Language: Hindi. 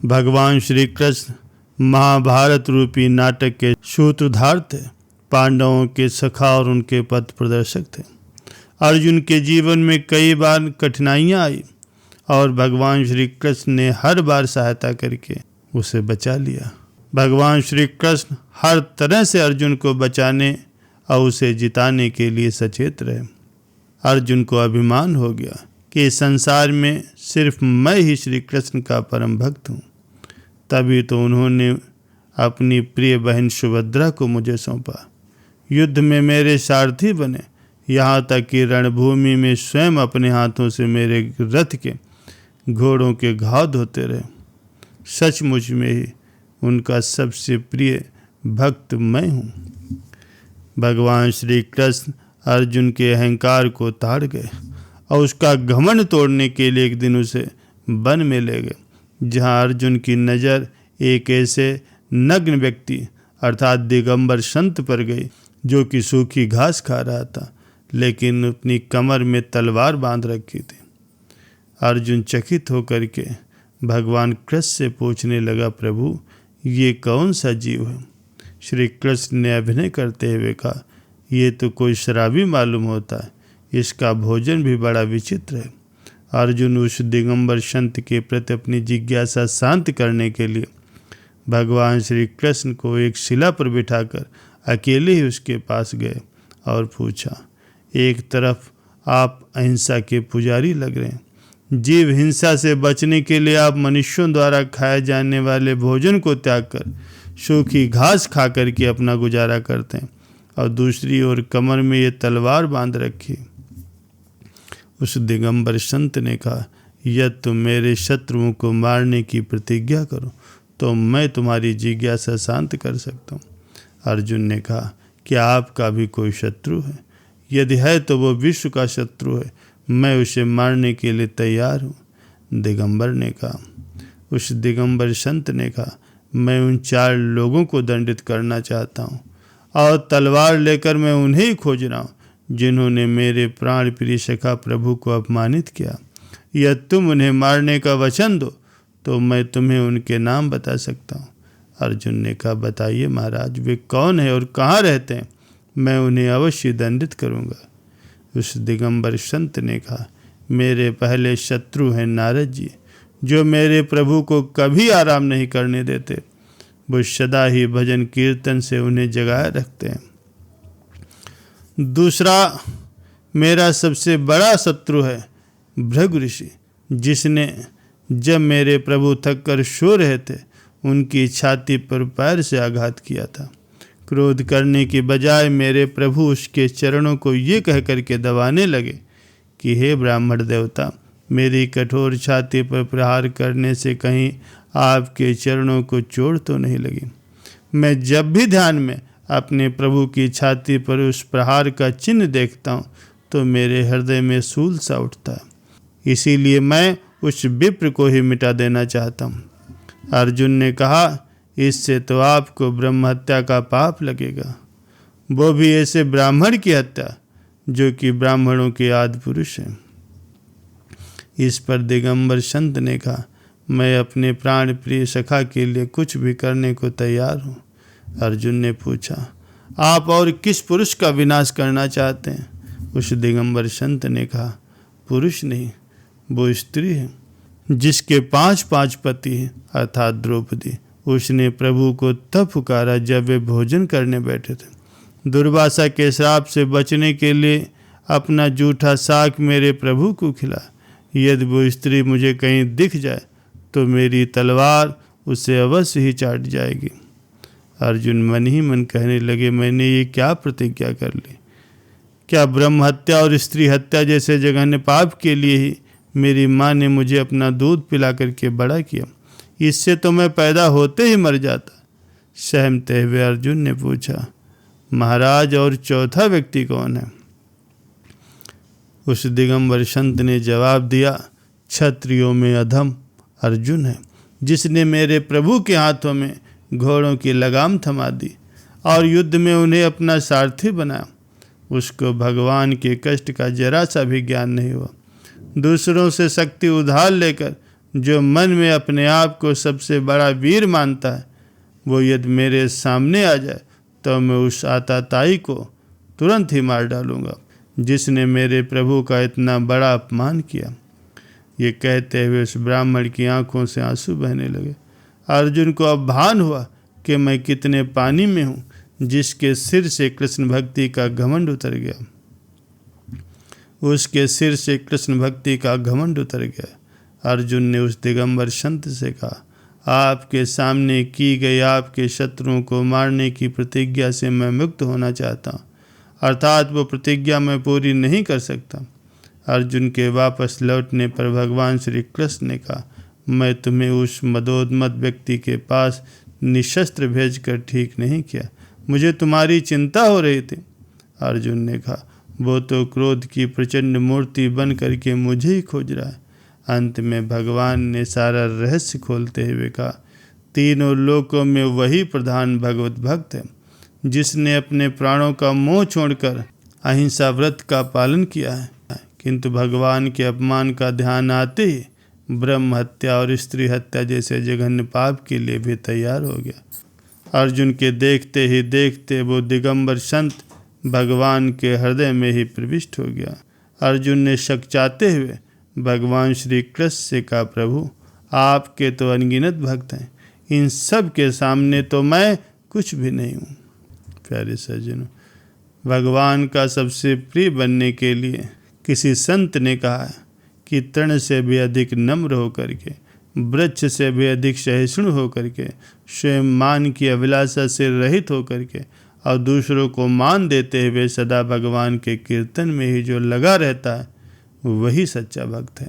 भगवान श्री कृष्ण महाभारत रूपी नाटक के सूत्रधार थे, पांडवों के सखा और उनके पथ प्रदर्शक थे। अर्जुन के जीवन में कई बार कठिनाइयां आई और भगवान श्री कृष्ण ने हर बार सहायता करके उसे बचा लिया। भगवान श्री कृष्ण हर तरह से अर्जुन को बचाने और उसे जिताने के लिए सचेत रहे। अर्जुन को अभिमान हो गया कि इस संसार में सिर्फ मैं ही श्री कृष्ण का परम भक्त हूँ। तभी तो उन्होंने अपनी प्रिय बहन सुभद्रा को मुझे सौंपा। युद्ध में मेरे सारथी बने, यहाँ तक कि रणभूमि में स्वयं अपने हाथों से मेरे रथ के घोड़ों के घाव धोते रहे। सचमुच में ही उनका सबसे प्रिय भक्त मैं हूँ। भगवान श्री कृष्ण अर्जुन के अहंकार को ताड़ गए और उसका घमंड तोड़ने के लिए एक दिन उसे वन में ले गए, जहाँ अर्जुन की नज़र एक ऐसे नग्न व्यक्ति अर्थात दिगंबर संत पर गई जो कि सूखी घास खा रहा था, लेकिन अपनी कमर में तलवार बांध रखी थी। अर्जुन चकित होकर के भगवान कृष्ण से पूछने लगा, प्रभु ये कौन सा जीव है? श्री कृष्ण ने अभिनय करते हुए कहा, ये तो कोई शराबी मालूम होता है, इसका भोजन भी बड़ा विचित्र है। अर्जुन उस दिगंबर संत के प्रति अपनी जिज्ञासा शांत करने के लिए भगवान श्री कृष्ण को एक शिला पर बिठाकर अकेले ही उसके पास गए और पूछा, एक तरफ आप अहिंसा के पुजारी लग रहे हैं, जीव हिंसा से बचने के लिए आप मनुष्यों द्वारा खाए जाने वाले भोजन को त्याग कर सूखी घास खा कर के अपना गुजारा करते हैं, और दूसरी ओर कमर में ये तलवार बांध रखी। उस दिगंबर संत ने कहा, यदि तुम मेरे शत्रुओं को मारने की प्रतिज्ञा करो तो मैं तुम्हारी जिज्ञासा शांत कर सकता हूँ। अर्जुन ने कहा, क्या आपका भी कोई शत्रु है? यदि है तो वो विश्व का शत्रु है, मैं उसे मारने के लिए तैयार हूँ। दिगंबर ने कहा। उस दिगंबर संत ने कहा, मैं उन 4 लोगों को दंडित करना चाहता हूँ और तलवार लेकर मैं उन्हें ही खोज रहा हूँ जिन्होंने मेरे प्राण प्रिय सखा प्रभु को अपमानित किया। यदि तुम उन्हें मारने का वचन दो तो मैं तुम्हें उनके नाम बता सकता हूँ। अर्जुन ने कहा, बताइए महाराज, वे कौन है और कहाँ रहते हैं? मैं उन्हें अवश्य दंडित करूँगा। उस दिगंबर संत ने कहा, मेरे पहले शत्रु हैं नारद जी, जो मेरे प्रभु को कभी आराम नहीं करने देते। वो सदा ही भजन कीर्तन से उन्हें जगाए रखते हैं। दूसरा मेरा सबसे बड़ा शत्रु है भृगु ऋषि, जिसने जब मेरे प्रभु थक कर सो रहे थे उनकी छाती पर पैर से आघात किया था। क्रोध करने की बजाय मेरे प्रभु उसके चरणों को ये कह करके दबाने लगे कि हे ब्राह्मण देवता, मेरी कठोर छाती पर प्रहार करने से कहीं आपके चरणों को चोट तो नहीं लगी। मैं जब भी ध्यान में अपने प्रभु की छाती पर उस प्रहार का चिन्ह देखता हूँ तो मेरे हृदय में सूल सा उठता है। इसीलिए मैं उस विप्र को ही मिटा देना चाहता हूँ। अर्जुन ने कहा, इससे तो आपको ब्रह्म हत्या का पाप लगेगा, वो भी ऐसे ब्राह्मण की हत्या जो कि ब्राह्मणों के आदि पुरुष हैं। इस पर दिगंबर संत ने कहा, मैं अपने प्राण प्रिय सखा के लिए कुछ भी करने को तैयार हूँ। अर्जुन ने पूछा, आप और किस पुरुष का विनाश करना चाहते हैं? उस दिगंबर संत ने कहा, पुरुष नहीं, वो स्त्री है जिसके 5 पति हैं, अर्थात द्रौपदी। उसने प्रभु को तब पुकारा जब वे भोजन करने बैठे थे। दुर्वासा के श्राप से बचने के लिए अपना जूठा साग मेरे प्रभु को खिला। यदि वो स्त्री मुझे कहीं दिख जाए तो मेरी तलवार उसे अवश्य ही चाट जाएगी। अर्जुन मन ही मन कहने लगे, मैंने ये क्या प्रतिज्ञा कर ली? क्या ब्रह्म हत्या और स्त्री हत्या जैसे जघन्य पाप के लिए ही मेरी माँ ने मुझे अपना दूध पिला करके बड़ा किया? इससे तो मैं पैदा होते ही मर जाता। सहमते हुए अर्जुन ने पूछा, महाराज और चौथा व्यक्ति कौन है? उस दिगंबर संत ने जवाब दिया, क्षत्रियों में अधम अर्जुन है, जिसने मेरे प्रभु के हाथों में घोड़ों की लगाम थमा दी और युद्ध में उन्हें अपना सारथी बनाया। उसको भगवान के कष्ट का जरा सा भी ज्ञान नहीं हुआ। दूसरों से शक्ति उधार लेकर जो मन में अपने आप को सबसे बड़ा वीर मानता है, वो यदि मेरे सामने आ जाए तो मैं उस आताताई को तुरंत ही मार डालूंगा जिसने मेरे प्रभु का इतना बड़ा अपमान किया। ये कहते हुए उस ब्राह्मण की आंखों से आंसू बहने लगे। अर्जुन को अब भान हुआ कि मैं कितने पानी में हूँ, जिसके सिर से कृष्ण भक्ति का घमंड उतर गया। उसके सिर से कृष्ण भक्ति का घमंड उतर गया। अर्जुन ने उस दिगंबर संत से कहा, आपके सामने की गई आपके शत्रुओं को मारने की प्रतिज्ञा से मैं मुक्त होना चाहता हूँ, अर्थात वो प्रतिज्ञा मैं पूरी नहीं कर सकता। अर्जुन के वापस लौटने पर भगवान श्री कृष्ण ने कहा, मैं तुम्हें उस मदोन्मत्त व्यक्ति के पास निशस्त्र भेजकर ठीक नहीं किया, मुझे तुम्हारी चिंता हो रही थी। अर्जुन ने कहा, वो तो क्रोध की प्रचंड मूर्ति बन करके मुझे ही खोज रहा है। अंत में भगवान ने सारा रहस्य खोलते हुए कहा, तीनों लोकों में वही प्रधान भगवत भक्त है जिसने अपने प्राणों का मोह छोड़कर अहिंसा व्रत का पालन किया है, किंतु भगवान के अपमान का ध्यान आते ही ब्रह्म हत्या और स्त्री हत्या जैसे जघन्य पाप के लिए भी तैयार हो गया। अर्जुन के देखते ही देखते वो दिगंबर संत भगवान के हृदय में ही प्रविष्ट हो गया। अर्जुन ने शक-चाते हुए भगवान श्री कृष्ण से कहा, प्रभु आपके तो अनगिनत भक्त हैं, इन सब के सामने तो मैं कुछ भी नहीं हूँ। प्यारे सज्जनों, भगवान का सबसे प्रिय बनने के लिए किसी संत ने कहा है कि तृण से भी अधिक नम्र होकर के, वृक्ष से भी अधिक सहिष्णु होकर के, स्वयं मान की अभिलाषा से रहित होकर के और दूसरों को मान देते हुए सदा भगवान के कीर्तन में ही जो लगा रहता है वही सच्चा भक्त है।